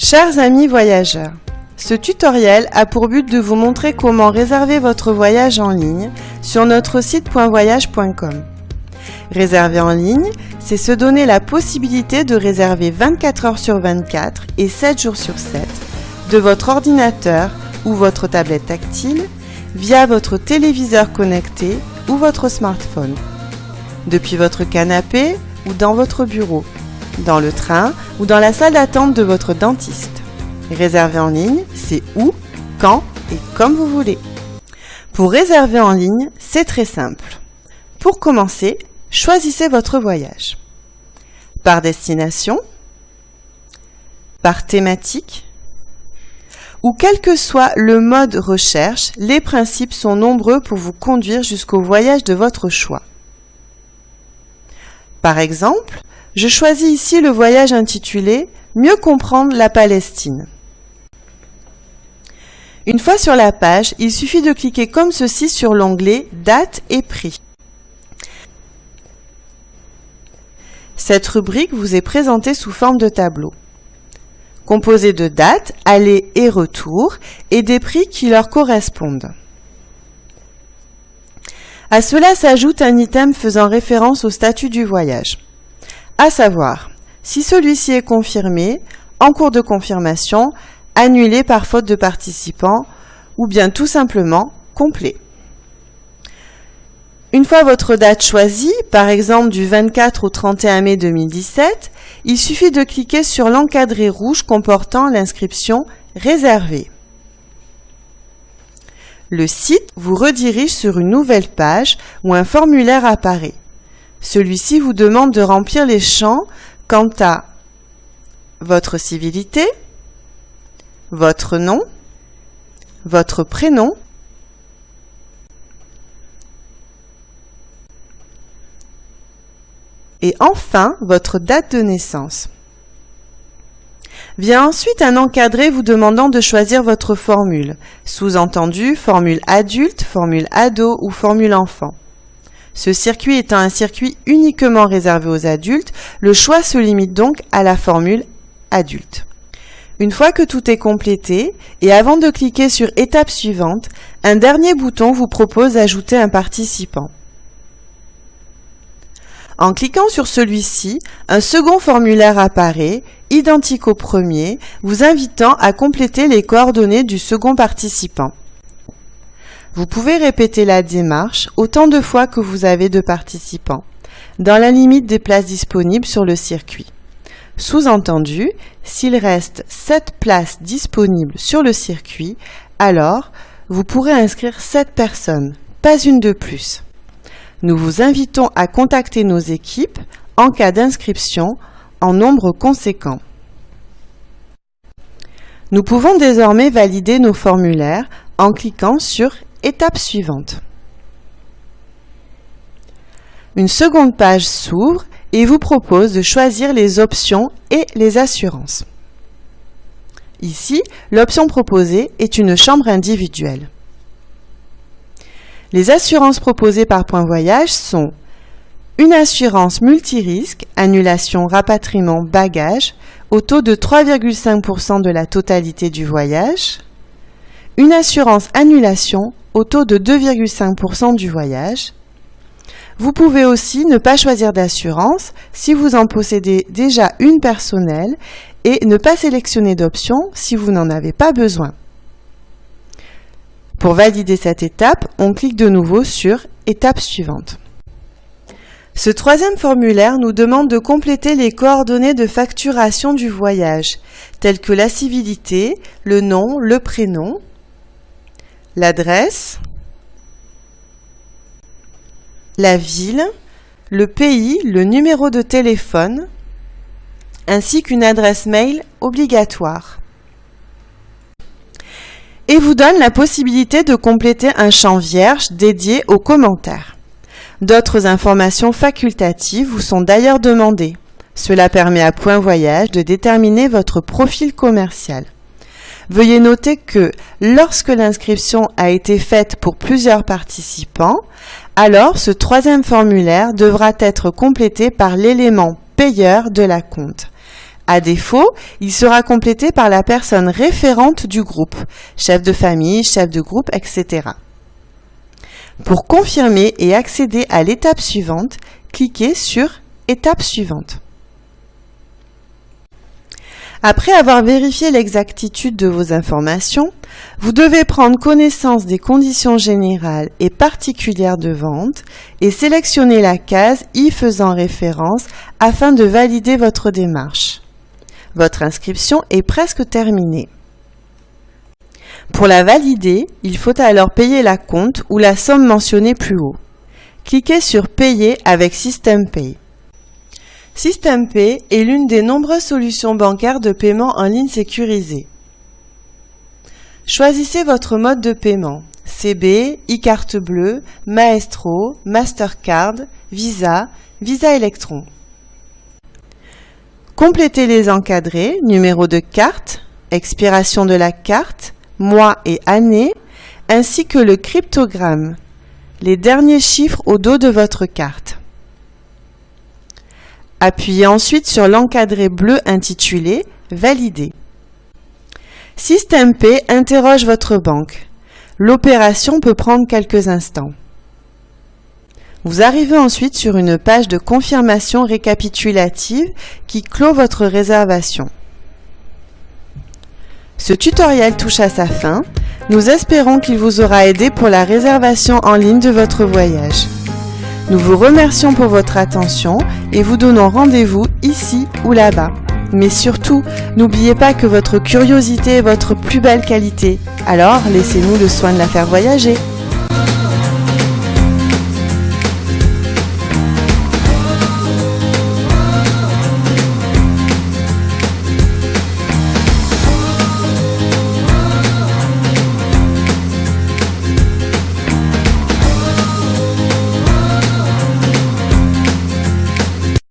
Chers amis voyageurs, ce tutoriel a pour but de vous montrer comment réserver votre voyage en ligne sur notre site .voyage.com. Réserver en ligne, c'est se donner la possibilité de réserver 24 heures sur 24 et 7 jours sur 7 de votre ordinateur ou votre tablette tactile via votre téléviseur connecté ou votre smartphone, depuis votre canapé ou dans votre bureau, dans le train ou dans la salle d'attente de votre dentiste. Réserver en ligne, c'est où, quand et comme vous voulez. Pour réserver en ligne, c'est très simple. Pour commencer, choisissez votre voyage. Par destination, par thématique, ou quel que soit le mode recherche, les principes sont nombreux pour vous conduire jusqu'au voyage de votre choix. Par exemple, je choisis ici le voyage intitulé « Mieux comprendre la Palestine ». Une fois sur la page, il suffit de cliquer comme ceci sur l'onglet « Date et prix ». Cette rubrique vous est présentée sous forme de tableau, composé de dates, aller et retour, et des prix qui leur correspondent. À cela s'ajoute un item faisant référence au statut du voyage, à savoir si celui-ci est confirmé, en cours de confirmation, annulé par faute de participant, ou bien tout simplement complet. Une fois votre date choisie, par exemple du 24 au 31 mai 2017, il suffit de cliquer sur l'encadré rouge comportant l'inscription « Réservé ». Le site vous redirige sur une nouvelle page où un formulaire apparaît. Celui-ci vous demande de remplir les champs quant à votre civilité, votre nom, votre prénom, et enfin votre date de naissance. Vient ensuite un encadré vous demandant de choisir votre formule, sous-entendu formule adulte, formule ado ou formule enfant. Ce circuit étant un circuit uniquement réservé aux adultes, le choix se limite donc à la formule adulte. Une fois que tout est complété, et avant de cliquer sur « Étape suivante », un dernier bouton vous propose d'ajouter un participant. En cliquant sur celui-ci, un second formulaire apparaît, identique au premier, vous invitant à compléter les coordonnées du second participant. Vous pouvez répéter la démarche autant de fois que vous avez de participants, dans la limite des places disponibles sur le circuit. Sous-entendu, s'il reste 7 places disponibles sur le circuit, alors vous pourrez inscrire 7 personnes, pas une de plus. Nous vous invitons à contacter nos équipes en cas d'inscription en nombre conséquent. Nous pouvons désormais valider nos formulaires en cliquant sur « Étape suivante ». Une seconde page s'ouvre et vous propose de choisir les options et les assurances. Ici, l'option proposée est une chambre individuelle. Les assurances proposées par Point Voyage sont une assurance multirisque, annulation, rapatriement, bagages, au taux de 3,5% de la totalité du voyage, une assurance annulation au taux de 2,5% du voyage. Vous pouvez aussi ne pas choisir d'assurance si vous en possédez déjà une personnelle et ne pas sélectionner d'option si vous n'en avez pas besoin. Pour valider cette étape, on clique de nouveau sur « Étape suivante ». Ce troisième formulaire nous demande de compléter les coordonnées de facturation du voyage, telles que la civilité, le nom, le prénom, l'adresse, la ville, le pays, le numéro de téléphone, ainsi qu'une adresse mail obligatoire. Et vous donne la possibilité de compléter un champ vierge dédié aux commentaires. D'autres informations facultatives vous sont d'ailleurs demandées. Cela permet à Point Voyage de déterminer votre profil commercial. Veuillez noter que lorsque l'inscription a été faite pour plusieurs participants, alors ce troisième formulaire devra être complété par l'élément payeur de l'acompte. À défaut, il sera complété par la personne référente du groupe, chef de famille, chef de groupe, etc. Pour confirmer et accéder à l'étape suivante, cliquez sur « Étape suivante ». Après avoir vérifié l'exactitude de vos informations, vous devez prendre connaissance des conditions générales et particulières de vente et sélectionner la case y faisant référence afin de valider votre démarche. Votre inscription est presque terminée. Pour la valider, il faut alors payer l'acompte ou la somme mentionnée plus haut. Cliquez sur « Payer avec SystemPay ». SystemPay est l'une des nombreuses solutions bancaires de paiement en ligne sécurisées. Choisissez votre mode de paiement, CB, e-carte bleue, Maestro, Mastercard, Visa, Visa Electron. Complétez les encadrés, numéro de carte, expiration de la carte, mois et année, ainsi que le cryptogramme, les derniers chiffres au dos de votre carte. Appuyez ensuite sur l'encadré bleu intitulé « Valider ». SystemPay interroge votre banque. L'opération peut prendre quelques instants. Vous arrivez ensuite sur une page de confirmation récapitulative qui clôt votre réservation. Ce tutoriel touche à sa fin. Nous espérons qu'il vous aura aidé pour la réservation en ligne de votre voyage. Nous vous remercions pour votre attention et vous donnons rendez-vous ici ou là-bas. Mais surtout, n'oubliez pas que votre curiosité est votre plus belle qualité. Alors, laissez-nous le soin de la faire voyager.